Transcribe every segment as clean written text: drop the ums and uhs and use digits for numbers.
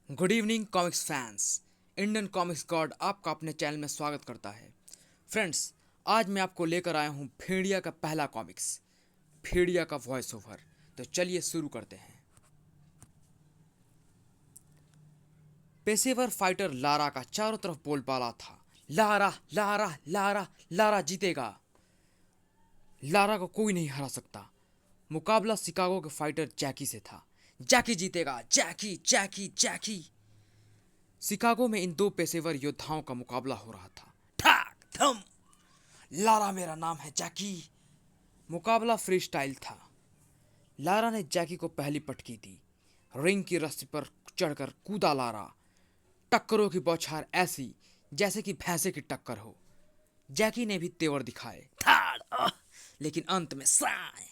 Good evening comics fans. Indian comics God आपका अपने channel में स्वागत करता है। फ्रेंड्स, आज मैं आपको लेकर आया हूँ भेड़िया का पहला कॉमिक्स, भेड़िया का वॉइस ओवर। तो चलिए शुरू करते हैं। पेशेवर फाइटर लारा का चारों तरफ बोलबाला था। लारा लारा लारा लारा जीतेगा। लारा को कोई नहीं हरा सकता। मुकाबला शिकागो के फाइटर जैकी से था। जैकी जीतेगा, जैकी जैकी जैकी। शिकागो में इन दो पेशेवर योद्धाओं का मुकाबला हो रहा था। ठाक थम। लारा मेरा नाम है जैकी। मुकाबला फ्री स्टाइल था। लारा ने जैकी को पहली पटकी दी। रिंग की रस्सी पर चढ़कर कूदा लारा। टक्करों की बौछार ऐसी जैसे कि भैंसे की टक्कर हो। जैकी ने भी तेवर दिखाए, थाड़ लेकिन अंत में साए।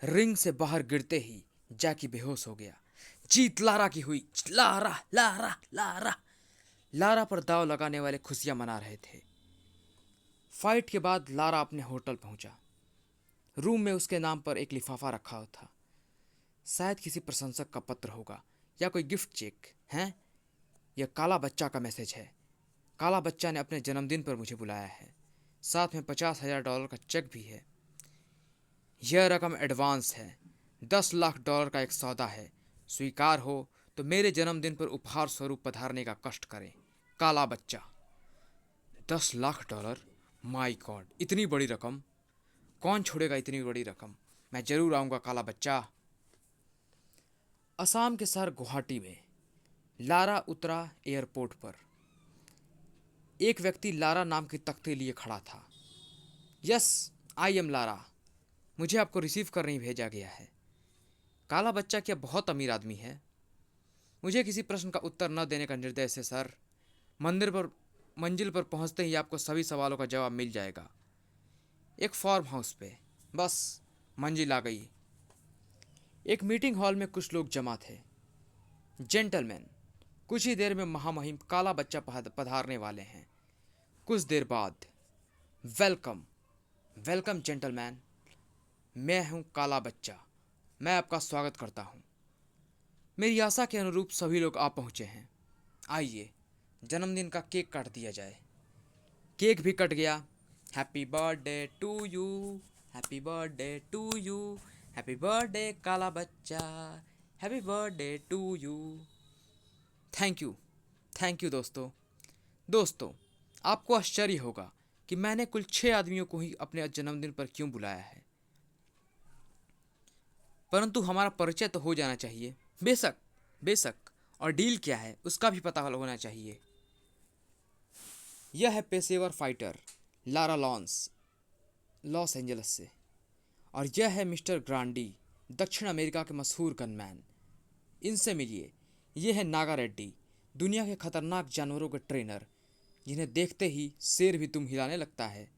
रिंग से बाहर गिरते ही जैकी बेहोश हो गया। जीत लारा की हुई। Lara Lara Lara. लारा पर दाव लगाने वाले खुशियां मना रहे थे। फाइट के बाद लारा अपने होटल पहुंचा। रूम में उसके नाम पर एक लिफाफा रखा था। शायद किसी प्रशंसक का पत्र होगा या कोई गिफ्ट चेक है। यह काला बच्चा का मैसेज है। काला बच्चा ने अपने जन्मदिन पर मुझे बुलाया है। साथ में $50,000 का चेक भी है। यह रकम एडवांस है। $10 लाख का एक सौदा है। स्वीकार हो तो मेरे जन्मदिन पर उपहार स्वरूप पधारने का कष्ट करें। काला बच्चा। $10 लाख। माई गॉड, इतनी बड़ी रकम कौन छोड़ेगा? इतनी बड़ी रकम मैं जरूर आऊंगा काला बच्चा। असम के शहर गुवाहाटी में लारा उतरा एयरपोर्ट पर। एक व्यक्ति लारा नाम की तख्ती लिए खड़ा था। Yes, I am Lara. मुझे आपको रिसीव करने भेजा गया है। काला बच्चा क्या बहुत अमीर आदमी है? मुझे किसी प्रश्न का उत्तर न देने का निर्देश है सर। मंजिल पर पहुंचते ही आपको सभी सवालों का जवाब मिल जाएगा। एक फार्म हाउस पे। बस मंजिल आ गई। एक मीटिंग हॉल में कुछ लोग जमा थे। जेंटलमैन, कुछ ही देर में महामहिम काला बच्चा पधारने वाले हैं। कुछ देर बाद। Welcome welcome gentleman. मैं हूं काला बच्चा। मैं आपका स्वागत करता हूं। मेरी आशा के अनुरूप सभी लोग आ पहुंचे हैं। आइए जन्मदिन का केक काट दिया जाए। केक भी कट गया। Happy birthday to you. Happy birthday to you. Happy birthday काला बच्चा। Happy birthday to you. Thank you. Thank you दोस्तों। दोस्तों, आपको आश्चर्य होगा कि मैंने कुल 6 आदमियों को ही अपने जन्मदिन पर क्यों बुलाया है। परंतु हमारा परिचय तो हो जाना चाहिए। बेशक बेशक। और डील क्या है उसका भी पता होना चाहिए। यह है पेशेवर फाइटर लारा लॉन्स, लॉस एंजल्स से। और यह है मिस्टर ग्रांडी, दक्षिण अमेरिका के मशहूर गनमैन। इनसे मिलिए। ये है नागा रेड्डी, दुनिया के खतरनाक जानवरों के ट्रेनर, जिन्हें देखते ही शेर भी तुम हिलाने लगता है।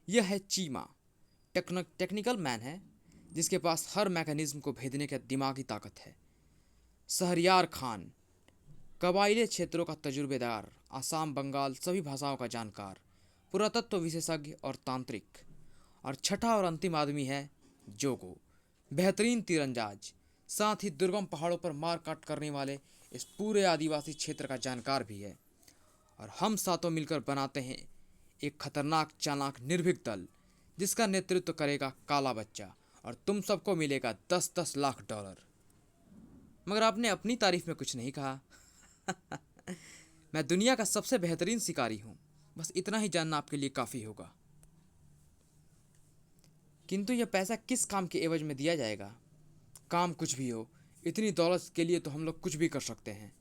यह है चीमा, टेक्निकल मैन है, जिसके पास हर मैकेनिज्म को भेदने का दिमागी ताकत है। शहरियार खान, कबायली क्षेत्रों का तजुर्बेदार, आसाम बंगाल सभी भाषाओं का जानकार, पुरातत्व विशेषज्ञ और तांत्रिक। और छठा और अंतिम आदमी है जोगो, बेहतरीन तीरंदाज, साथ ही दुर्गम पहाड़ों पर मार काट करने वाले इस पूरे आदिवासी क्षेत्र का जानकार भी है। और हम सातों मिलकर बनाते हैं एक खतरनाक चालाक निर्भीक दल, जिसका नेतृत्व करेगा काला बच्चा। और तुम सबको मिलेगा 10-10 लाख डॉलर। मगर आपने अपनी तारीफ में कुछ नहीं कहा। मैं दुनिया का सबसे बेहतरीन शिकारी हूं। बस इतना ही जानना आपके लिए काफी होगा। किंतु यह पैसा किस काम के एवज में दिया जाएगा? काम कुछ भी हो, इतनी दौलत के लिए तो हम लोग कुछ भी कर सकते हैं।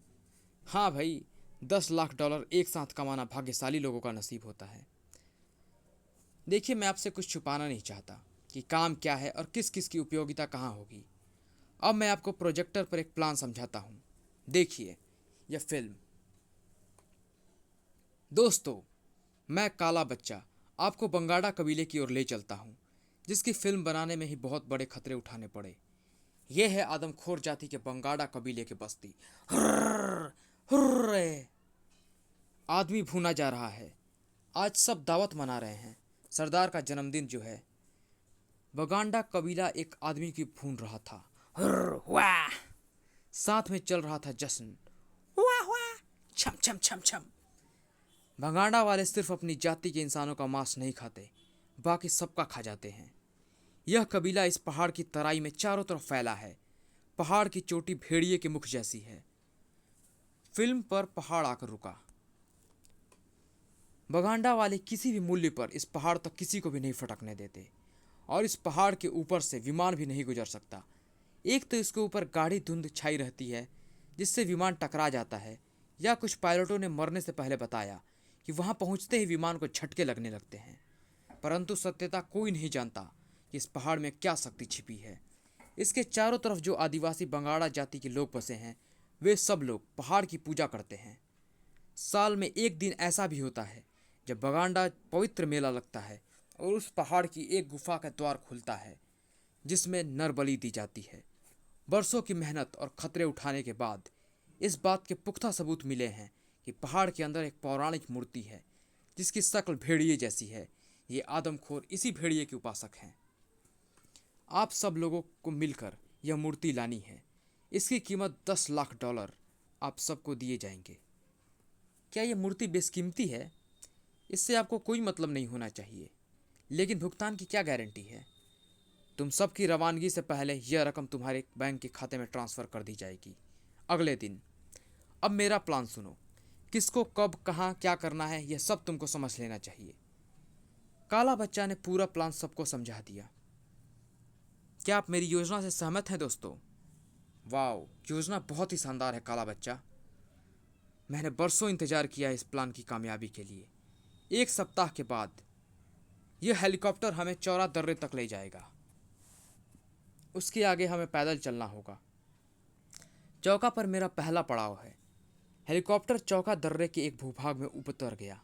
हाँ भाई, 10 लाख डॉलर एक साथ कमाना भाग्यशाली लोगों का नसीब होता है। देखिए, मैं आपसे कुछ छुपाना नहीं चाहता कि काम क्या है और किस किस की उपयोगिता कहाँ होगी। अब मैं आपको प्रोजेक्टर पर एक प्लान समझाता हूँ। देखिए यह फिल्म। दोस्तों, मैं काला बच्चा आपको बंगाड़ा कबीले की ओर ले चलता हूँ, जिसकी फिल्म बनाने में ही बहुत बड़े खतरे उठाने पड़े। यह है आदमखोर जाति के बंगाड़ा कबीले की बस्ती। हुर्र, हुर्रे। आदमी भूना जा रहा है। आज सब दावत मना रहे हैं। सरदार का जन्मदिन जो है। बगांडा कबीला एक आदमी की भून रहा था। हुर्र, वाह। साथ में चल रहा था जश्न। हुआ हुआ, छम छम छम छम। बगांडा वाले सिर्फ अपनी जाति के इंसानों का मांस नहीं खाते, बाकी सबका खा जाते हैं। यह कबीला इस पहाड़ की तराई में चारों तरफ फैला है। पहाड़ की चोटी भेड़िए के मुख जैसी है। फिल्म पर पहाड़ आकर रुका। बगांडा वाले किसी भी मूल्य पर इस पहाड़ तक किसी को भी नहीं फटकने देते, और इस पहाड़ के ऊपर से विमान भी नहीं गुजर सकता। एक तो इसके ऊपर गाढ़ी धुंध छाई रहती है जिससे विमान टकरा जाता है, या कुछ पायलटों ने मरने से पहले बताया कि वहां पहुंचते ही विमान को झटके लगने लगते हैं। परंतु सत्यता कोई नहीं जानता कि इस पहाड़ में क्या शक्ति छिपी है। इसके चारों तरफ जो आदिवासी बंगाड़ा जाति के लोग बसे हैं, वे सब लोग पहाड़ की पूजा करते हैं। साल में एक दिन ऐसा भी होता है जब बगांडा पवित्र मेला लगता है और उस पहाड़ की एक गुफा का द्वार खुलता है जिसमें नर बलि दी जाती है। बरसों की मेहनत और खतरे उठाने के बाद इस बात के पुख्ता सबूत मिले हैं कि पहाड़ के अंदर एक पौराणिक मूर्ति है जिसकी शक्ल भेड़िए जैसी है। ये आदमखोर इसी भेड़िए के उपासक हैं। आप सब लोगों को मिलकर यह मूर्ति लानी है। इसकी कीमत $10 लाख आप सबको दिए जाएंगे। क्या यह मूर्ति बेशकीमती है? इससे आपको कोई मतलब नहीं होना चाहिए, लेकिन भुगतान की क्या गारंटी है? तुम सबकी रवानगी से पहले यह रकम तुम्हारे बैंक के खाते में ट्रांसफ़र कर दी जाएगी अगले दिन। अब मेरा प्लान सुनो। किसको कब कहाँ क्या करना है यह सब तुमको समझ लेना चाहिए। काला बच्चा ने पूरा प्लान सबको समझा दिया। क्या आप मेरी योजना से सहमत हैं दोस्तों? वाओ, योजना बहुत ही शानदार है काला बच्चा। मैंने बरसों इंतजार किया इस प्लान की कामयाबी के लिए। 1 सप्ताह के बाद यह हेलीकॉप्टर हमें चौरा दर्रे तक ले जाएगा। उसके आगे हमें पैदल चलना होगा। चौका पर मेरा पहला पड़ाव है। हेलीकॉप्टर चौका दर्रे के एक भूभाग में उतर गया।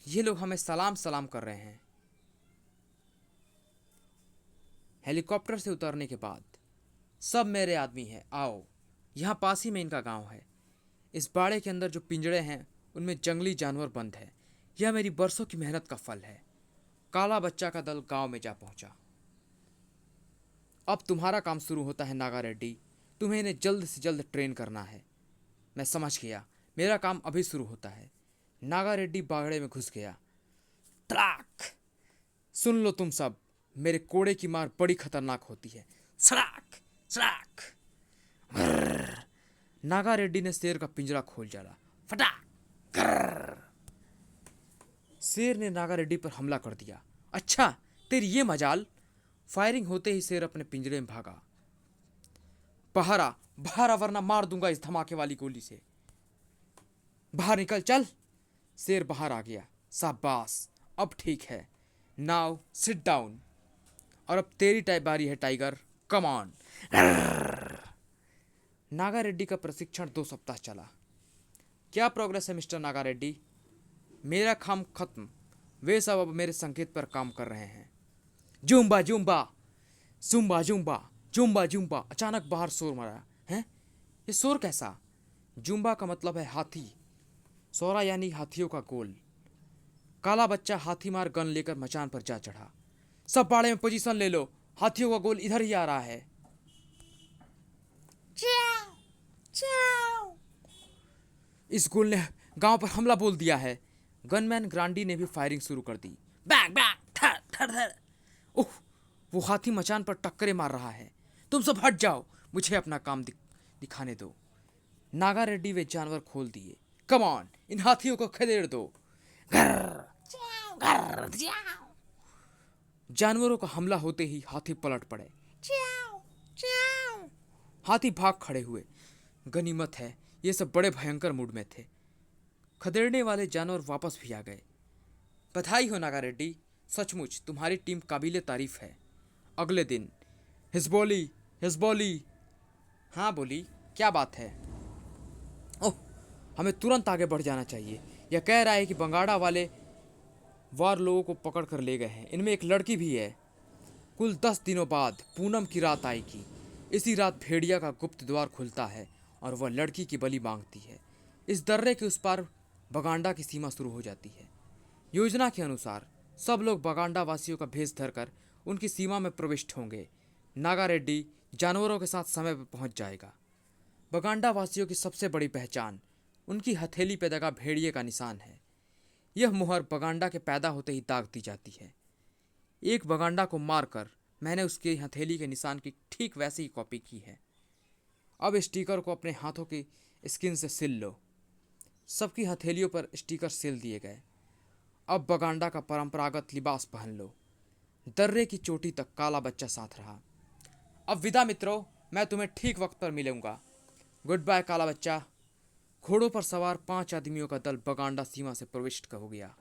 ये लोग हमें सलाम सलाम कर रहे हैं। हेलीकॉप्टर से उतरने के बाद, सब मेरे आदमी हैं, आओ। यहाँ पास ही में इनका गांव है। इस बाड़े के अंदर जो पिंजड़े हैं उनमें जंगली जानवर बंद है। यह मेरी बरसों की मेहनत का फल है। काला बच्चा का दल गांव में जा पहुंचा। अब तुम्हारा काम शुरू होता है नागा रेड्डी। तुम्हें इन्हें जल्द से जल्द ट्रेन करना है। मैं समझ गया, मेरा काम अभी शुरू होता है। नागा रेड्डी बागड़े में घुस गया। तड़ाक! सुन लो तुम सब, मेरे कोड़े की मार बड़ी खतरनाक होती है। सड़ाक सड़ाक! नागा रेड्डी ने शेर का पिंजरा खोल डाला। फटाक! शेर ने नागा रेड्डी पर हमला कर दिया। अच्छा, तेरी ये मजाल! फायरिंग होते ही शेर अपने पिंजरे में भागा। बाहर आ, बाहर आ, वरना मार दूंगा इस धमाके वाली गोली से। बाहर निकल, चल। शेर बाहर आ गया। शाबाश, अब ठीक है। Now sit down. और अब तेरी बारी है tiger, come on. Naga Reddy का प्रशिक्षण 2 सप्ताह चला। क्या प्रोग्रेस है मिस्टर नागा रेड्डी? मेरा काम खत्म। वे सब अब मेरे संकेत पर काम कर रहे हैं। Zumba Zumba, Zumba Zumba, Zumba Zumba. अचानक बाहर शोर मरा है। ये शोर कैसा? जुम्बा का मतलब है हाथी। सोरा यानी हाथियों का गोल। काला बच्चा हाथी मार गन लेकर मचान पर जा चढ़ा। सब बाड़े में पोजीशन ले लो, हाथियों का गोल इधर ही आ रहा है। चाओ, चाओ। इस गोल ने गांव पर हमला बोल दिया है। गनमैन ग्रांडी ने भी फायरिंग शुरू कर दी। बैंग बैंग, धड़ धड़ धड़। ओह, वो हाथी मचान पर टक्करे मार रहा है। तुम सब हट जाओ, मुझे अपना काम दिखाने दो। नागा रेड्डी वे जानवर खोल दिए। कम ऑन, इन हाथियों को खदेड़ दो। घर घर जानवरों का हमला होते ही हाथी पलट पड़े। हाथी भाग खड़े हुए। गनीमत है, ये सब बड़े भयंकर मूड में थे। खदेड़ने वाले जानवर वापस भी आ गए। बधाई हो नागा रेड्डी, सचमुच तुम्हारी टीम काबिले तारीफ है। अगले दिन, हिजबोली हिजबोली। हाँ बोली, क्या बात है? ओह, हमें तुरंत आगे बढ़ जाना चाहिए। यह कह रहा है कि बंगाड़ा वाले वार लोगों को पकड़ कर ले गए हैं। इनमें एक लड़की भी है। कुल 10 दिनों बाद पूनम की रात आएगी। इसी रात भेड़िया का गुप्त द्वार खुलता है और वह लड़की की बलि मांगती है। इस दर्रे के उस पार बगांडा की सीमा शुरू हो जाती है। योजना के अनुसार सब लोग बगांडा वासियों का भेष धरकर उनकी सीमा में प्रविष्ट होंगे। नागा रेड्डी जानवरों के साथ समय पर पहुंच जाएगा। बगांडा वासियों की सबसे बड़ी पहचान उनकी हथेली पे दगा भेड़िए का निशान है। यह मुहर बगांडा के पैदा होते ही दाग दी जाती है। एक बगांडा को मारकर मैंने उसके हथेली के निशान की ठीक वैसी ही कॉपी की है। अब स्टिकर को अपने हाथों की स्किन से सिल लो। सबकी हथेलियों पर स्टिकर सिल दिए गए। अब बगांडा का परंपरागत लिबास पहन लो। दर्रे की चोटी तक काला बच्चा साथ रहा। अब विदा मित्रों, मैं तुम्हें ठीक वक्त पर मिलूंगा। गुड बाय काला बच्चा। घोड़ों पर सवार 5 आदमियों का दल बगांडा सीमा से प्रविष्ट हो गया।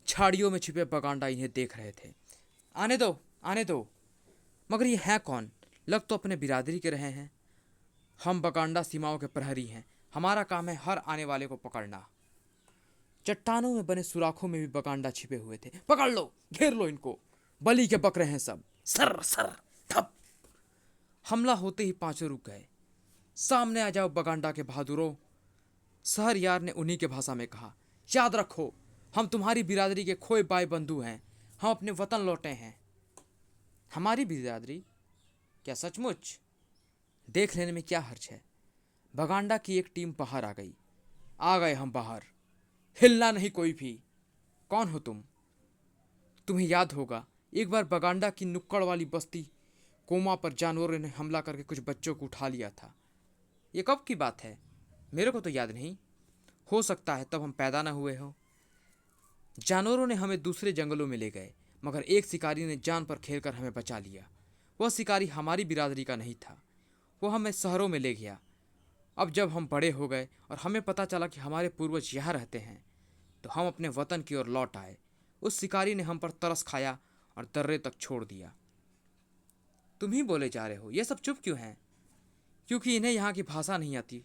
झाड़ियों में छिपे बगांडा इन्हें देख रहे थे। आने दो, आने दो। मगर ये हैं कौन? लग तो अपने बिरादरी के रहे हैं। हम बगांडा सीमाओं के प्रहरी हैं। हमारा काम है हर आने वाले को पकड़ना। चट्टानों में बने सुराखों में भी बगांडा छिपे हुए थे। पकड़ लो, घेर लो इनको, बलि के बकरे हैं सब। सर सर थप। हमला होते ही पांचों रुक गए। सामने आ जाओ बगांडा के बहादुरों, शहरयार ने उन्हीं के भाषा में कहा। याद रखो, हम तुम्हारी बिरादरी के खोए बाए बंधु हैं। हम अपने वतन लौटे हैं। हमारी बिरादरी? क्या सचमुच? देख लेने में क्या हर्ज है। बगांडा की एक टीम बाहर आ गई। आ गए हम बाहर। हिलना नहीं कोई भी। कौन हो तुम? तुम्हें याद होगा एक बार बगांडा की नुक्कड़ वाली बस्ती कोमा पर जानवरों ने हमला करके कुछ बच्चों को उठा लिया था। ये कब की बात है? मेरे को तो याद नहीं। हो सकता है तब हम पैदा न हुए हो। जानवरों ने हमें दूसरे जंगलों में ले गए, मगर एक शिकारी ने जान पर खेलकर हमें बचा लिया। वह शिकारी हमारी बिरादरी का नहीं था। वो हमें शहरों में ले गया। अब जब हम बड़े हो गए और हमें पता चला कि हमारे पूर्वज यहाँ रहते हैं, तो हम अपने वतन की ओर लौट आए। उस शिकारी ने हम पर तरस खाया और दर्रे तक छोड़ दिया। तुम ही बोले जा रहे हो। ये सब चुप क्यों हैं? क्योंकि इन्हें यहाँ की भाषा नहीं आती।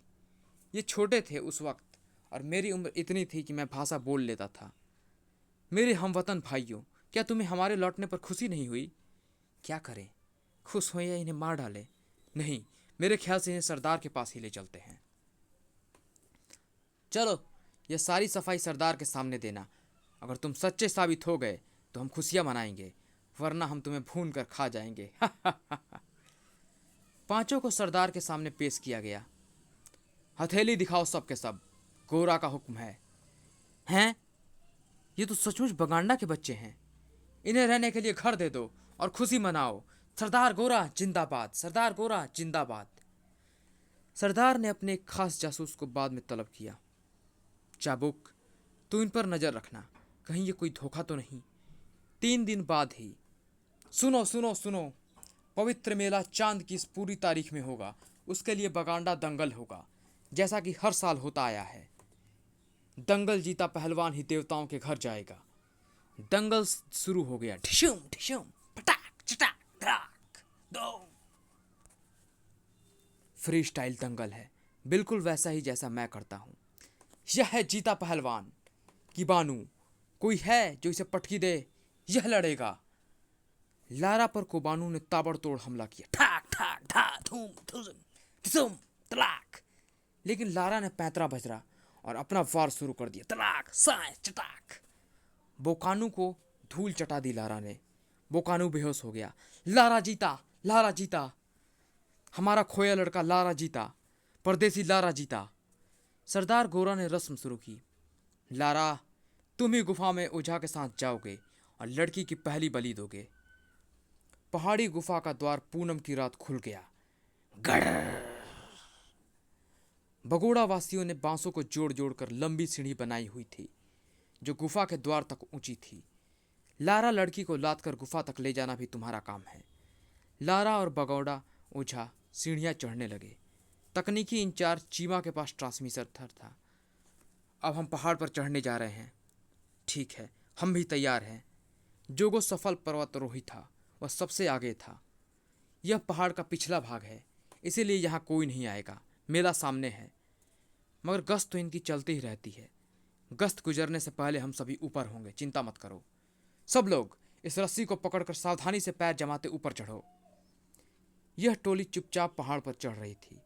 ये छोटे थे उस वक्त और मेरी उम्र इतनी थी कि मैं भाषा बोल लेता था। मेरे हमवतन भाइयों, क्या तुम्हें हमारे लौटने पर खुशी नहीं हुई? क्या करें, खुश हो या इन्हें मार डालें? नहीं, मेरे ख्याल से इन्हें सरदार के पास ही ले चलते हैं। चलो, यह सारी सफाई सरदार के सामने देना। अगर तुम सच्चे साबित हो गए तो हम खुशियां मनाएंगे, वरना हम तुम्हें भून कर खा जाएंगे। पांचों को सरदार के सामने पेश किया गया। हथेली दिखाओ सब के सब, गोरा का हुक्म है। हैं? ये तो सचमुच बगांडा के बच्चे हैं। इन्हें रहने के लिए घर दे दो और खुशी मनाओ। सरदार गोरा जिंदाबाद, सरदार गोरा जिंदाबाद। सरदार ने अपने एक खास जासूस को बाद में तलब किया। चाबुक, तू इन पर नजर रखना, कहीं ये कोई धोखा तो नहीं। 3 दिन बाद ही। सुनो सुनो सुनो, पवित्र मेला चांद की इस पूरी तारीख में होगा। उसके लिए बगांडा दंगल होगा, जैसा कि हर साल होता आया है। दंगल जीता पहलवान ही देवताओं के घर जाएगा। दंगल शुरू हो गया। ठिशुम ठिशुम, पटाक चटाक धड़ाक दो। फ्री स्टाइल दंगल है, बिल्कुल वैसा ही जैसा मैं करता हूं। यह है जीता पहलवान की बानू। कोई है जो इसे पटकी दे? यह लड़ेगा। लारा पर कोबानू ने ताबड़तोड़ हमला किया। ठाक ठाक धा धूम धुम ठिसुम तलाक। लेकिन लारा ने पैंतरा बजरा और अपना वार शुरू कर दिया। तलाक साय चटाक। बोकानू को धूल चटा दी लारा ने। बोकानू बेहोश हो गया। लारा जीता, लारा जीता। हमारा खोया लड़का लारा जीता, परदेसी लारा जीता। सरदार गोरा ने रस्म शुरू की। लारा, तुम ही गुफा में ओझा के साथ जाओगे और लड़की की पहली बलि दोगे। पहाड़ी गुफा का द्वार पूनम की रात खुल गया। गड़र। बगोड़ा वासियों ने बांसों को जोड़ जोड़कर लंबी सीढ़ी बनाई हुई थी, जो गुफा के द्वार तक ऊंची थी। लारा लड़की को लाद कर गुफा तक ले जाना भी तुम्हारा काम है। लारा और बगौड़ा ओझा सीढ़ियां चढ़ने लगे। तकनीकी इंचार्ज चीमा के पास ट्रांसमीटर था। अब हम पहाड़ पर चढ़ने जा रहे हैं। ठीक है, हम भी तैयार हैं। जोगो सफल पर्वतारोही था, वह सबसे आगे था। यह पहाड़ का पिछला भाग है, इसीलिए यहाँ कोई नहीं आएगा। मेला सामने है, मगर गश्त तो इनकी चलती ही रहती है। गश्त गुजरने से पहले हम सभी ऊपर होंगे, चिंता मत करो। सब लोग इस रस्सी को पकड़कर सावधानी से पैर जमाते ऊपर चढ़ो। यह टोली चुपचाप पहाड़ पर चढ़ रही थी।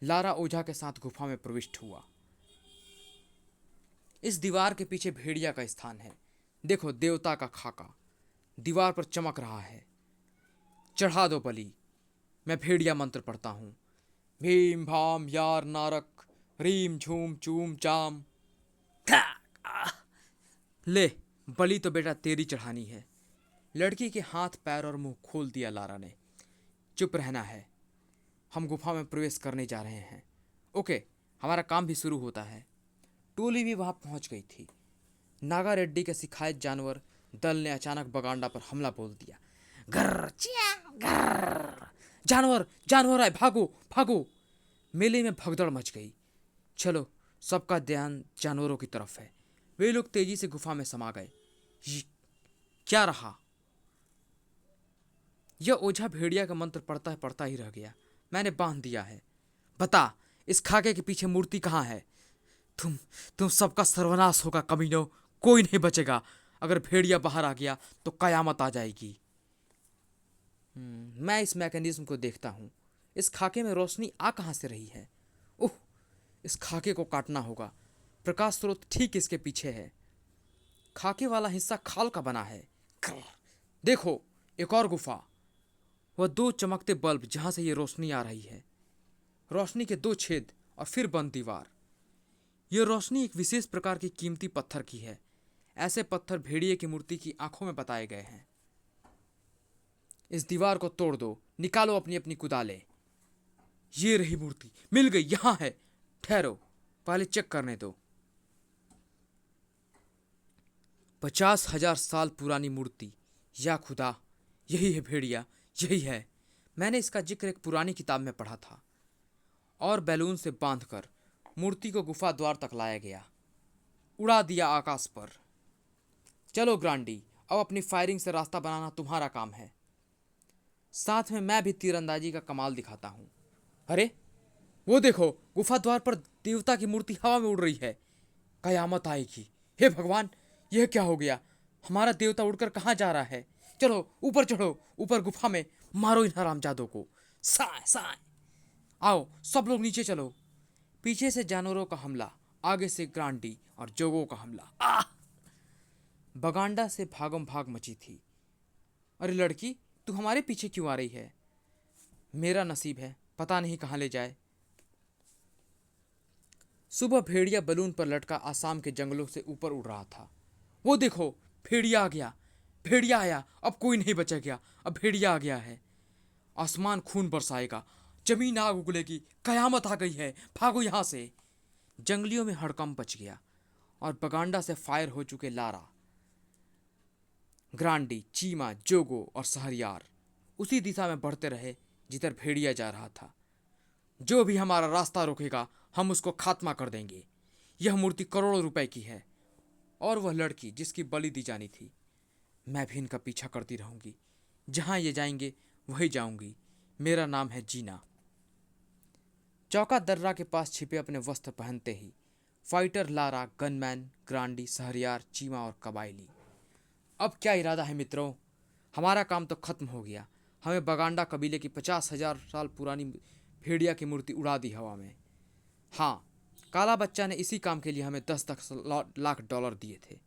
लारा ओझा के साथ गुफा में प्रविष्ट हुआ। इस दीवार के पीछे भेड़िया का स्थान है। देखो, देवता का खाका दीवार पर चमक रहा है। चढ़ा दो बलि। मैं भेड़िया मंत्र पढ़ता हूं। भीम भाम यार नारक, रीम झूम चूम चाम। ले, बलि तो बेटा तेरी चढ़ानी है। लड़की के हाथ पैर और मुंह खोल दिया लारा ने। चुप रहना है, हम गुफा में प्रवेश करने जा रहे हैं। ओके, हमारा काम भी शुरू होता है। टोली भी वहां पहुंच गई थी। नागा रेड्डी के सिखाए जानवर दल ने अचानक बगांडा पर हमला बोल दिया। गर्र चिया गर्र, जानवर जानवर आए, भागो भागो। मेले में भगदड़ मच गई। चलो, सबका ध्यान जानवरों की तरफ है। वे लोग तेजी से गुफा में समा गए। ये क्या रहा? यह ओझा भेड़िया का मंत्र पढ़ता ही रह गया। मैंने बांध दिया है। बता, इस खाके के पीछे मूर्ति कहाँ है? तुम सबका सर्वनाश होगा कमीनों, कोई नहीं बचेगा। अगर भेड़िया बाहर आ गया तो कयामत आ जाएगी। मैं इस मैकेनिज्म को देखता हूँ। इस खाके में रोशनी आ कहाँ से रही है? ओह, इस खाके को काटना होगा। प्रकाश स्रोत ठीक इसके पीछे है। खाके वाला हिस्सा खाल का बना है। देखो, एक और गुफा। वह दो चमकते बल्ब जहां से ये रोशनी आ रही है। रोशनी के दो छेद और फिर बंद दीवार। यह रोशनी एक विशेष प्रकार की कीमती पत्थर की है। ऐसे पत्थर भेड़िए की मूर्ति की आंखों में बताए गए हैं। इस दीवार को तोड़ दो, निकालो अपनी अपनी कुदाले। ये रही मूर्ति, मिल गई, यहां है। ठहरो, पहले चेक करने दो। 50,000 साल पुरानी मूर्ति। या खुदा, यही है भेड़िया, यही है। मैंने इसका जिक्र एक पुरानी किताब में पढ़ा था। और बैलून से बांधकर मूर्ति को गुफा द्वार तक लाया गया। उड़ा दिया आकाश पर। चलो ग्रांडी, अब अपनी फायरिंग से रास्ता बनाना तुम्हारा काम है। साथ में मैं भी तीरंदाजी का कमाल दिखाता हूं। अरे, वो देखो, गुफा द्वार पर देवता की मूर्ति हवा में उड़ रही है। कयामत आएगी। हे भगवान, यह क्या हो गया? हमारा देवता उड़कर कहाँ जा रहा है? चलो ऊपर चढ़ो, ऊपर गुफा में मारो इन हरामजादों को। साए साए। आओ सब लोग नीचे चलो। पीछे से जानवरों का हमला, आगे से ग्रांडी और जोगों का हमला। बगांडा से भागम भाग मची थी। अरे लड़की, तू हमारे पीछे क्यों आ रही है? मेरा नसीब है, पता नहीं कहाँ ले जाए। सुबह भेड़िया बलून पर लटका आसाम के जंगलों से ऊपर उड़ रहा था। वो देखो, भेड़िया आ गया, भेड़िया आया। अब कोई नहीं बचा गया, अब भेड़िया आ गया है। आसमान खून बरसाएगा, जमीन आग उगलेगी, कयामत आ गई है, भागो यहां से। जंगलियों में हड़कंप मच गया और बगांडा से फायर हो चुके लारा, ग्रांडी, चीमा, जोगो और सहरियार उसी दिशा में बढ़ते रहे जिधर भेड़िया जा रहा था। जो भी हमारा रास्ता रोकेगा, हम उसको खात्मा कर देंगे। यह मूर्ति करोड़ों रुपए की है। और वह लड़की जिसकी बलि दी जानी थी, मैं भी इनका पीछा करती रहूंगी। जहां ये जाएंगे वहीं जाऊंगी। मेरा नाम है जीना। चौका दर्रा के पास छिपे अपने वस्त्र पहनते ही फाइटर लारा, गनमैन, ग्रांडी, सहरियार, चीमा और कबायली। अब क्या इरादा है मित्रों? हमारा काम तो खत्म हो गया। हमें बगांडा कबीले की 50,000 साल पुरानी भेड़िया की मूर्ति उड़ा दी हवा में। हाँ, काला बच्चा ने इसी काम के लिए हमें 10 लाख डॉलर दिए थे।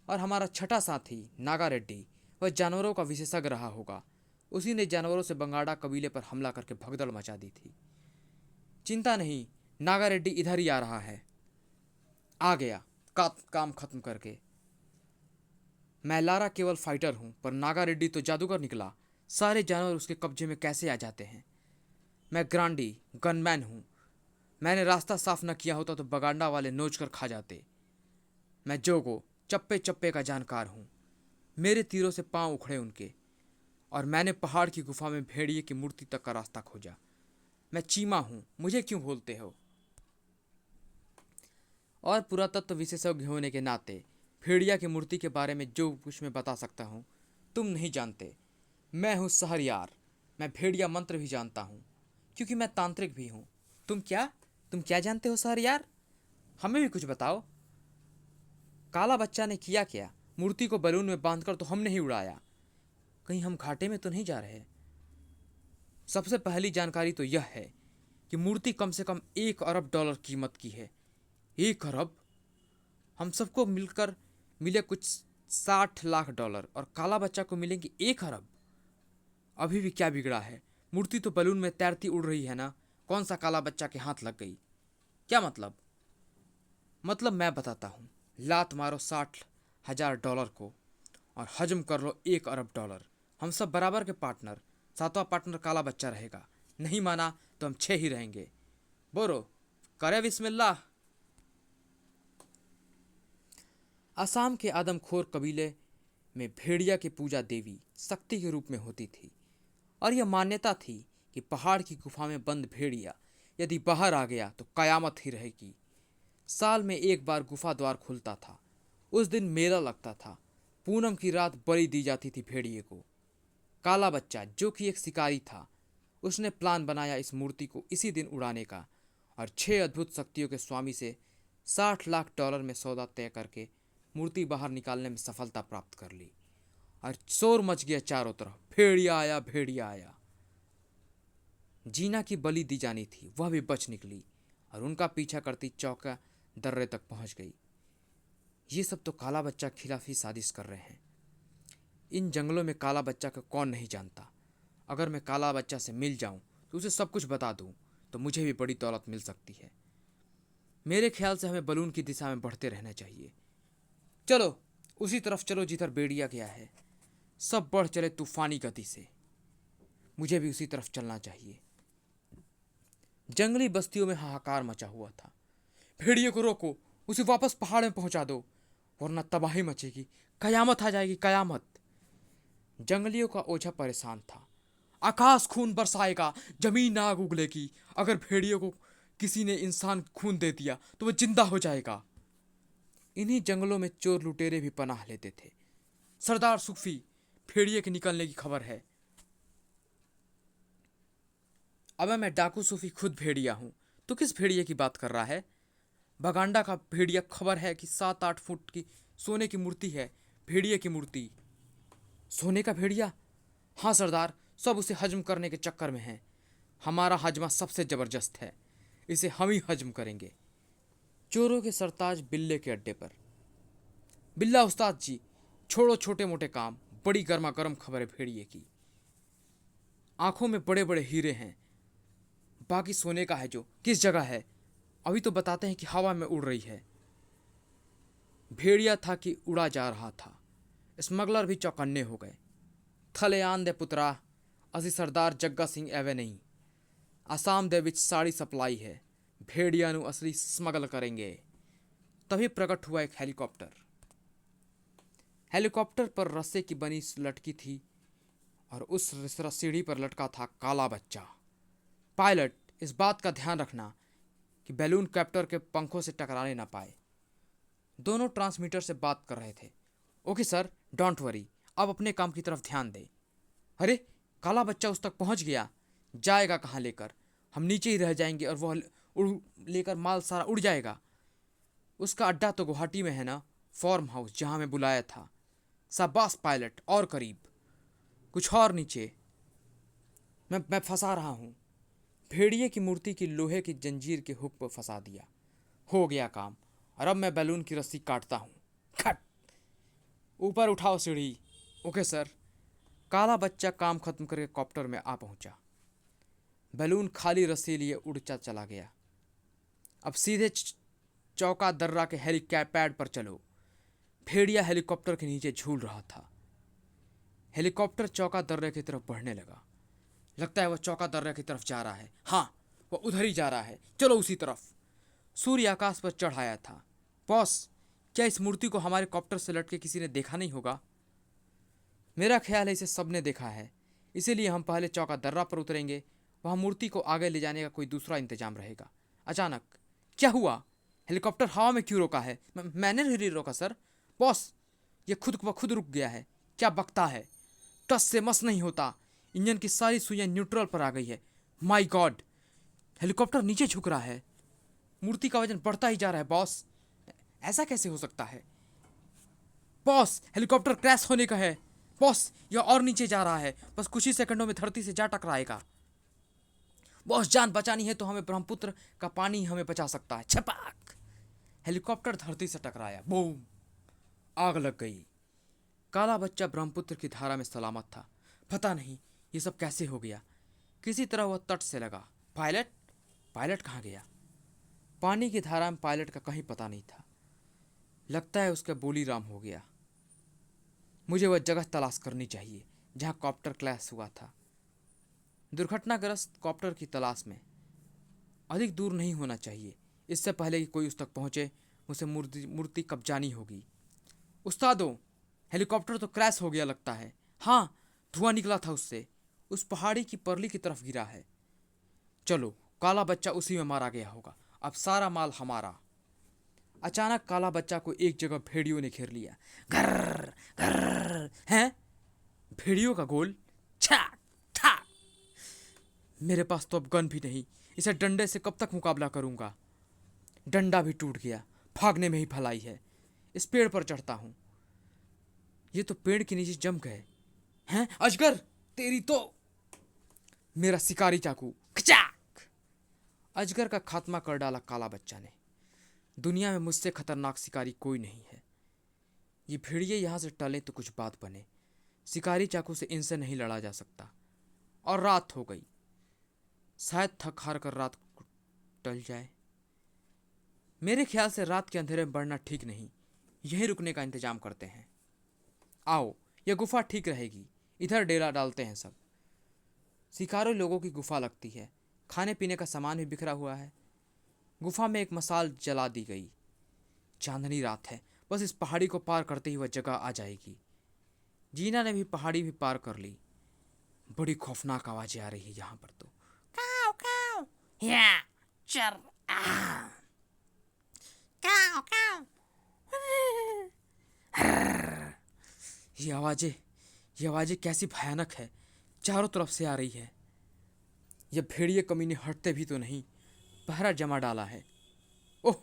और हमारा छठा साथी नागा रेड्डी, वह जानवरों का विशेषज्ञ रहा होगा। उसी ने जानवरों से बंगाड़ा कबीले पर हमला करके भगदड़ मचा दी थी। चिंता नहीं, नागा रेड्डी इधर ही आ रहा है। आ गया काम खत्म करके। मैं लारा केवल फाइटर हूं, पर नागा रेड्डी तो जादूगर निकला। सारे जानवर उसके कब्जे में कैसे आ जाते हैं? मैं ग्रांडी, गनमैन हूं। मैंने रास्ता साफ न किया होता तो बगांडा वाले नोच कर खा जाते। मैं जोगो, चप्पे चप्पे का जानकार हूं। मेरे तीरों से पांव उखड़े उनके। और मैंने पहाड़ की गुफा में भेड़िए की मूर्ति तक का रास्ता खोजा। मैं चीमा हूं, मुझे क्यों भूलते हो? और पुरातत्व विशेषज्ञ होने के नाते भेड़िया की मूर्ति के बारे में जो कुछ मैं बता सकता हूँ तुम नहीं जानते। मैं हूँ सहरियार। मैं भेड़िया मंत्र भी जानता हूँ, क्योंकि मैं तांत्रिक भी हूँ। तुम क्या जानते हो सहरियार? हमें भी कुछ बताओ। काला बच्चा ने किया क्या? मूर्ति को बलून में बांधकर तो हमने ही उड़ाया। कहीं हम घाटे में तो नहीं जा रहे? सबसे पहली जानकारी तो यह है कि मूर्ति कम से कम 1 अरब डॉलर कीमत की है। 1 अरब? हम सबको मिलकर मिले कुछ 60 लाख डॉलर और काला बच्चा को मिलेंगे 1 अरब। अभी भी क्या बिगड़ा है? मूर्ति तो बलून में तैरती उड़ रही है ना। कौन सा काला बच्चा के हाथ लग गई? क्या मतलब? मतलब मैं बताता हूँ। लात मारो $60,000 को और हजम कर लो $1 अरब। हम सब बराबर के पार्टनर। सातवां पार्टनर काला बच्चा रहेगा। नहीं माना तो हम 6 ही रहेंगे। बोलो, करे बिस्मिल्लाह। असम के आदमखोर कबीले में भेड़िया की पूजा देवी शक्ति के रूप में होती थी और यह मान्यता थी कि पहाड़ की गुफा में बंद भेड़िया यदि बाहर आ गया तो कयामत ही रहेगी। साल में एक बार गुफा द्वार खुलता था। उस दिन मेला लगता था। पूनम की रात बलि दी जाती थी भेड़िए को। काला बच्चा, जो कि एक शिकारी था, उसने प्लान बनाया इस मूर्ति को इसी दिन उड़ाने का और 6 अद्भुत शक्तियों के स्वामी से $60 लाख में सौदा तय करके मूर्ति बाहर निकालने में सफलता प्राप्त कर ली और शोर मच गया चारों तरफ, भेड़िया आया, भेड़िया आया। जीना की बलि दी जानी थी, वह भी बच निकली और उनका पीछा करती चौका दर्रे तक पहुंच गई। ये सब तो काला बच्चा के खिलाफ ही साजिश कर रहे हैं। इन जंगलों में काला बच्चा को कौन नहीं जानता। अगर मैं काला बच्चा से मिल जाऊं तो उसे सब कुछ बता दूं तो मुझे भी बड़ी दौलत मिल सकती है। मेरे ख्याल से हमें बलून की दिशा में बढ़ते रहना चाहिए। चलो उसी तरफ चलो जिधर भेड़िया गया है। सब बढ़ चले तूफानी गति से। मुझे भी उसी तरफ चलना चाहिए। जंगली बस्तियों में हाहाकार मचा हुआ था। भेड़िए को रोको, उसे वापस पहाड़ में पहुंचा दो, वरना तबाही मचेगी, कयामत आ जाएगी, कयामत। जंगलियों का ओझा परेशान था। आकाश खून बरसाएगा, जमीन आग उगलेगी। अगर भेड़िए को किसी ने इंसान खून दे दिया तो वह जिंदा हो जाएगा। इन्हीं जंगलों में चोर लुटेरे भी पनाह लेते थे। सरदार सूफी, भेड़िए के निकलने की खबर है। अब मैं डाकू सूफी खुद भेड़िया हूं। तो किस भेड़िए की बात कर रहा है? बगांडा का भेड़िया। खबर है कि 7-8 फुट की सोने की मूर्ति है। भेड़िए की मूर्ति। सोने का भेड़िया? हाँ सरदार, सब उसे हजम करने के चक्कर में हैं। हमारा हजमा सबसे जबरदस्त है, इसे हम ही हजम करेंगे। चोरों के सरताज बिल्ले के अड्डे पर। बिल्ला उस्ताद जी, छोड़ो छोटे मोटे काम, बड़ी गर्मा गर्म खबर है भेड़िए की। आंखों में बड़े बड़े हीरे हैं। बाकी सोने का है जो किस जगह है? अभी तो बताते हैं कि हवा में उड़ रही है। भेड़िया था कि उड़ा जा रहा था। स्मगलर भी चौकन्ने हो गए। थले आन दे पुत्रा, असी सरदार जग्गा सिंह एवे नहीं। आसाम दे विच साड़ी सप्लाई है। भेड़िया नु असली स्मगल करेंगे। तभी प्रकट हुआ एक हेलीकॉप्टर। हेलीकॉप्टर पर रस्से की बनी लटकी थी और उस सीढ़ी पर लटका था काला बच्चा। पायलट, इस बात का ध्यान रखना कि बैलून कैप्टर के पंखों से टकराने ना पाए। दोनों ट्रांसमीटर से बात कर रहे थे। ओके सर, डोंट वरी, अब अपने काम की तरफ ध्यान दें। अरे, काला बच्चा उस तक पहुंच गया। जाएगा कहाँ लेकर? हम नीचे ही रह जाएंगे और वह उड़ लेकर माल सारा उड़ जाएगा। उसका अड्डा तो गुवाहाटी में है ना, फॉर्म हाउस जहां मैं बुलाया था। शाबाश पायलट, और करीब, कुछ और नीचे। मैं फंसा रहा हूँ। भेड़िए की मूर्ति की लोहे की जंजीर के हुक पर फंसा दिया। हो गया काम। और अब मैं बैलून की रस्सी काटता हूँ। खट! ऊपर उठाओ सीढ़ी। Okay sir. काला बच्चा काम खत्म करके कॉप्टर में आ पहुंचा। बैलून खाली रस्सी लिए उड़ता चला गया। अब सीधे चौका दर्रा के हेलीपैड पर चलो। भेड़िया हेलीकॉप्टर के नीचे झूल रहा था। हेलीकॉप्टर चौका दर्रे की तरफ बढ़ने लगा। लगता है वह चौका दर्रे की तरफ जा रहा है। हाँ, वह उधर ही जा रहा है। चलो उसी तरफ। सूर्य आकाश पर चढ़ आया था। बॉस, क्या इस मूर्ति को हमारे कॉप्टर से लटके किसी ने देखा नहीं होगा? मेरा ख्याल है इसे सबने देखा है, इसीलिए हम पहले चौका दर्रा पर उतरेंगे। वहाँ मूर्ति को आगे ले जाने का कोई दूसरा इंतजाम रहेगा। अचानक क्या हुआ? हेलीकॉप्टर हवा में क्यों रोका है? मैंने नहीं रोका सर। बॉस, ये खुद ब खुद रुक गया है। क्या बकता है? टस से मस नहीं होता। इंजन की सारी सुइयां न्यूट्रल पर आ गई है। माय गॉड, हेलीकॉप्टर नीचे झुक रहा है। मूर्ति का वजन बढ़ता ही जा रहा है बॉस। ऐसा कैसे हो सकता है? बॉस, हेलीकॉप्टर क्रैश होने का है। बॉस, यह और नीचे जा रहा है। बस कुछ ही सेकंडों में धरती से जा टकराएगा। बॉस, जान बचानी है तो हमें ब्रह्मपुत्र का पानी हमें बचा सकता है। छपाक! हेलीकॉप्टर धरती से टकराया। बूम! आग लग गई। काला बच्चा ब्रह्मपुत्र की धारा में सलामत था। पता नहीं ये सब कैसे हो गया। किसी तरह वह तट से लगा। पायलट, पायलट कहाँ गया? पानी की धारा में पायलट का कहीं पता नहीं था। लगता है उसका बोली राम हो गया। मुझे वह जगह तलाश करनी चाहिए जहाँ कॉप्टर क्रैश हुआ था। दुर्घटनाग्रस्त कॉप्टर की तलाश में अधिक दूर नहीं होना चाहिए। इससे पहले कि कोई उस तक पहुंचे उसे मूर्ति कब्जानी होगी। उस्तादो, हेलीकॉप्टर तो क्रैश हो गया लगता है। हाँ, धुआं निकला था उससे। उस पहाड़ी की परली की तरफ गिरा है। चलो, काला बच्चा उसी में मारा गया होगा। अब सारा माल हमारा। अचानक काला बच्चा को एक जगह भेड़ियों ने घेर लिया। घर घर हैं? भेड़ियों का गोल। छाक छाक। मेरे पास तो अब गन भी नहीं। इसे डंडे से कब तक मुकाबला करूंगा? डंडा भी टूट गया। भागने में ही भलाई है। इस पेड़ पर चढ़ता हूं। ये तो पेड़ के नीचे जम गए हैं। अजगर, तेरी तो। मेरा शिकारी चाकू। खचाक। अजगर का खात्मा कर डाला काला बच्चा ने। दुनिया में मुझसे खतरनाक शिकारी कोई नहीं है। ये भेड़िए यहां से टले तो कुछ बात बने। शिकारी चाकू से इनसे नहीं लड़ा जा सकता। और रात हो गई। शायद थक हार कर रात टल जाए। मेरे ख्याल से रात के अंधेरे में बढ़ना ठीक नहीं। यहीं रुकने का इंतजाम करते हैं। आओ, यह गुफा ठीक रहेगी। इधर डेरा डालते हैं सब। शिकारी लोगों की गुफा लगती है। खाने पीने का सामान भी बिखरा हुआ है। गुफा में एक मसाल जला दी गई। चांदनी रात है। बस इस पहाड़ी को पार करते ही वह जगह आ जाएगी। जीना ने भी पहाड़ी भी पार कर ली। बड़ी खौफनाक आवाजें आ रही है यहाँ पर तो। काऊ काऊ या चर आ काऊ काऊ ये आवाजें कैसी भयानक है। चारों तरफ से आ रही है। ये भेड़िए कमीने हटते भी तो नहीं। पहरा जमा डाला है। ओह,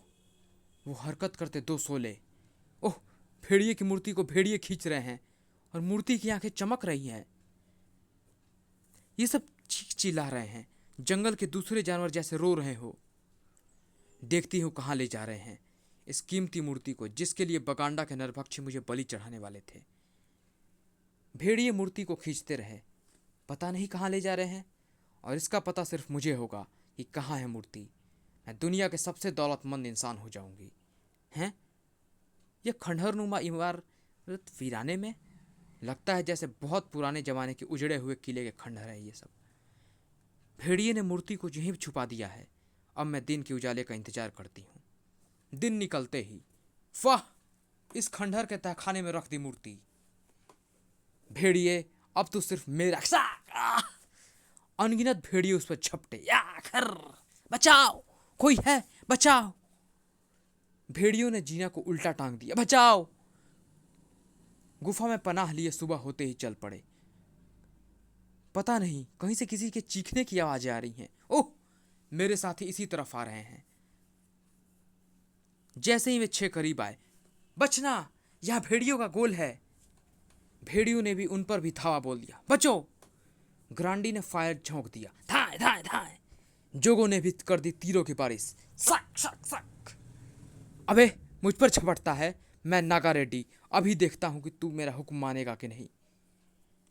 वो हरकत करते दो सोले। ओह, भेड़िए की मूर्ति को भेड़िए खींच रहे हैं और मूर्ति की आंखें चमक रही हैं। ये सब चीख चिल्ला रहे हैं। जंगल के दूसरे जानवर जैसे रो रहे हो। देखती हूँ कहाँ ले जा रहे हैं इस कीमती मूर्ति को, जिसके लिए बगांडा के नरभक्षी मुझे बलि चढ़ाने वाले थे। भेड़िए मूर्ति को खींचते रहे। पता नहीं कहाँ ले जा रहे हैं, और इसका पता सिर्फ मुझे होगा कि कहाँ है मूर्ति। मैं दुनिया के सबसे दौलतमंद इंसान हो जाऊंगी। हैं? यह खंडहरनुमा इमारत वीराने में लगता है जैसे बहुत पुराने जमाने के उजड़े हुए किले के खंडहर है ये सब। भेड़िए ने मूर्ति को यहीं छुपा दिया है। अब मैं दिन के उजाले का इंतजार करती हूँ। दिन निकलते ही, वाह, इस खंडहर के तहखाने में रख दी मूर्ति। भेड़िए, अब तो सिर्फ मेरा। अनगिनत भेड़िए उस पर झपटे। या खर, बचाओ, कोई है, बचाओ। भेड़ियों ने जीना को उल्टा टांग दिया। बचाओ। गुफा में पनाह लिए सुबह होते ही चल पड़े। पता नहीं कहीं से किसी के चीखने की आवाजें आ रही हैं। ओह, मेरे साथी इसी तरफ आ रहे हैं। जैसे ही वे 6 करीब आए, बचना, यह भेड़ियों का गोल है। भेड़ियों ने भी उन पर भी धावा बोल दिया। बचो। ग्रांडी ने फायर झोंक दिया। धाए धाए धाए। जोगों ने भी कर दी तीरों की बारिश। सक सक सक। अबे, मुझ पर झपटता है। मैं नागा रेड्डी, अभी देखता हूं कि तू मेरा हुक्म मानेगा कि नहीं।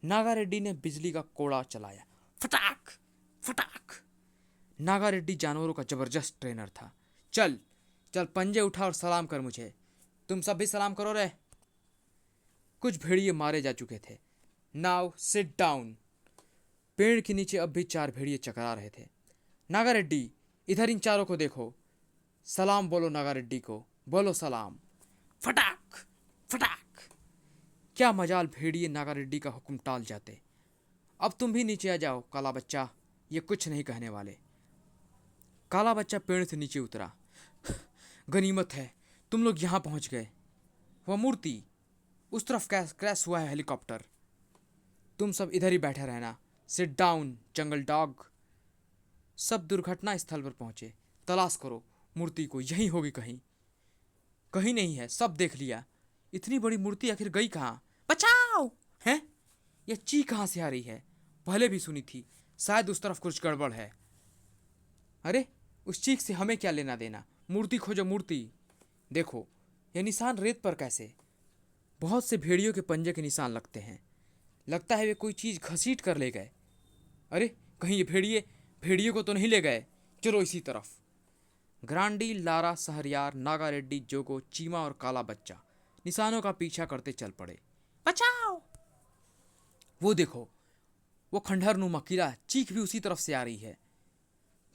नागा रेड्डी ने बिजली का कोड़ा चलाया। फटाक फटाक। नागा रेड्डी जानवरों का जबरदस्त ट्रेनर था। चल चल, पंजे उठा और सलाम कर मुझे। तुम सब भी सलाम करो रे। कुछ भेड़िए मारे जा चुके थे। Now sit down. पेड़ के नीचे अब भी 4 भेड़िए चकरा रहे थे। नागा रेड्डी, इधर इन चारों को देखो। सलाम बोलो नागा रेड्डी को, बोलो सलाम। फटाक फटाक। क्या मजाल भेड़िए नागा रेड्डी का हुक्म टाल जाते। अब तुम भी नीचे आ जाओ काला बच्चा, ये कुछ नहीं कहने वाले। काला बच्चा पेड़ से नीचे उतरा। गनीमत है तुम लोग यहां पहुंच गए। वह मूर्ति, उस तरफ क्रैश हुआ है हेलीकॉप्टर। तुम सब इधर ही बैठे रहना। सिट डाउन जंगल डॉग। सब दुर्घटना स्थल पर पहुंचे। तलाश करो मूर्ति को, यहीं होगी कहीं। कहीं नहीं है, सब देख लिया। इतनी बड़ी मूर्ति आखिर गई कहाँ? बचाओ। हैं? यह चीख कहाँ से आ रही है? पहले भी सुनी थी। शायद उस तरफ कुछ गड़बड़ है। अरे, उस चीख से हमें क्या लेना देना? मूर्ति खोजो मूर्ति। देखो, यह निशान रेत पर कैसे? बहुत से भेड़ियों के पंजे के निशान लगते हैं। लगता है वे कोई चीज घसीट कर ले गए। अरे, कहीं ये भेड़िए को तो नहीं ले गए? चलो इसी तरफ। ग्रांडी, लारा, सहरियार, नागा रेड्डी, जोगो, चीमा और काला बच्चा निशानों का पीछा करते चल पड़े। बचाओ। वो देखो, वो खंडहर नुमा किला चीख भी उसी तरफ से आ रही है।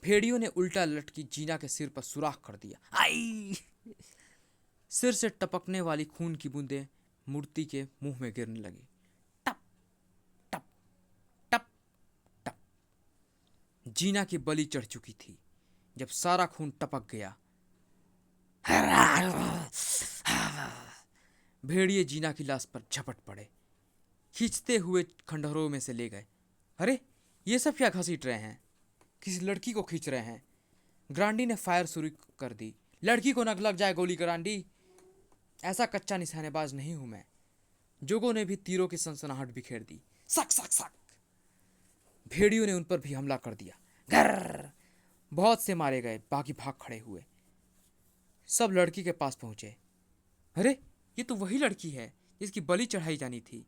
भेड़ियों ने उल्टा लटकी जीना के सिर पर सुराख कर दिया। आई! सिर से टपकने वाली खून की बूंदें मूर्ति के मुंह में गिरने लगी। टप टप टप टप। जीना की बलि चढ़ चुकी थी। जब सारा खून टपक गया, भेड़िए जीना की लाश पर झपट पड़े, खींचते हुए खंडहरों में से ले गए। अरे, ये सब क्या घसीट रहे हैं? किसी लड़की को खींच रहे हैं। ग्रांडी ने फायर शुरू कर दी। लड़की को न लग जाए गोली ग्रांडी, ऐसा कच्चा निशानेबाज नहीं हूं मैं। जोगो ने भी तीरों की सनसनाहट बिखेर दी। सक सक सक। भेड़ियों ने उन पर भी हमला कर दिया। घर बहुत से मारे गए, बाकी भाग खड़े हुए। सब लड़की के पास पहुंचे। अरे, ये तो वही लड़की है जिसकी बलि चढ़ाई जानी थी,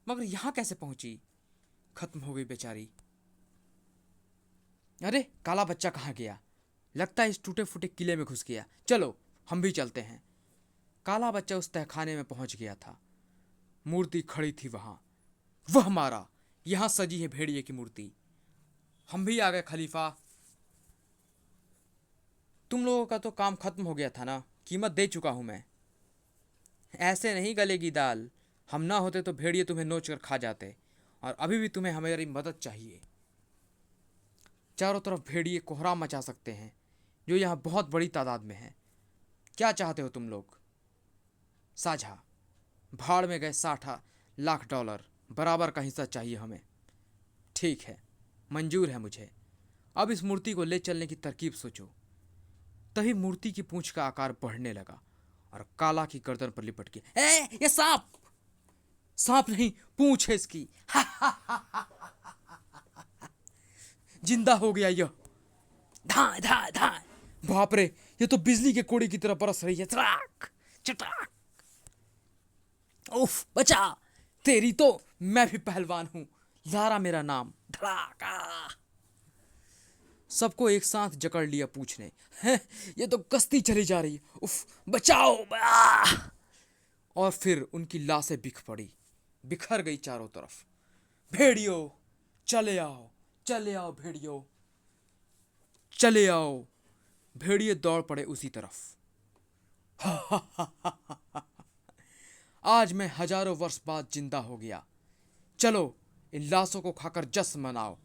मगर यहां कैसे पहुंची? खत्म हो गई बेचारी। अरे, काला बच्चा कहाँ गया? लगता है इस टूटे फूटे किले में घुस गया। चलो हम भी चलते हैं। काला बच्चा उस तहखाने में पहुंच गया था। मूर्ति खड़ी थी वहां। वह हमारा, यहां सजी है भेड़िए की मूर्ति। हम भी आ गए खलीफा। तुम लोगों का तो काम खत्म हो गया था ना, कीमत दे चुका हूं मैं। ऐसे नहीं गलेगी दाल। हम ना होते तो भेड़िए तुम्हें नोच कर खा जाते, और अभी भी तुम्हें हमारी मदद चाहिए। चारों तरफ भेड़िए कोहराम मचा सकते हैं, जो यहाँ बहुत बड़ी तादाद में है। क्या चाहते हो तुम लोग? साझा। भाड़ में गए 60 लाख डॉलर बराबर का हिस्सा चाहिए हमें। ठीक है, मंजूर है मुझे। अब इस मूर्ति को ले चलने की तरकीब सोचो। तभी मूर्ति की पूंछ का आकार बढ़ने लगा और काला की गर्दन पर लिपट गया। ये सांप! सांप नहीं, पूंछ है इसकी। जिंदा हो गया यह। धाए धाए धाए। बाप रे, ये तो बिजली के कोड़े की तरह बरस रही है। चटाक चटाक। उफ, बचा। तेरी तो मैं भी पहलवान हूं। लारा मेरा नाम। धड़ाका। सबको एक साथ जकड़ लिया पूछने। ये तो कश्ती चली जा रही है। उफ, बचाओ। और फिर उनकी लाशें बिखर गई चारों तरफ। भेड़ियों, चले आओ, चले आओ भेड़ियों, चले आओ। भेड़िए दौड़ पड़े उसी तरफ। आज मैं हजारों वर्ष बाद जिंदा हो गया। चलो इन लाशों को खाकर जश्न मनाओ।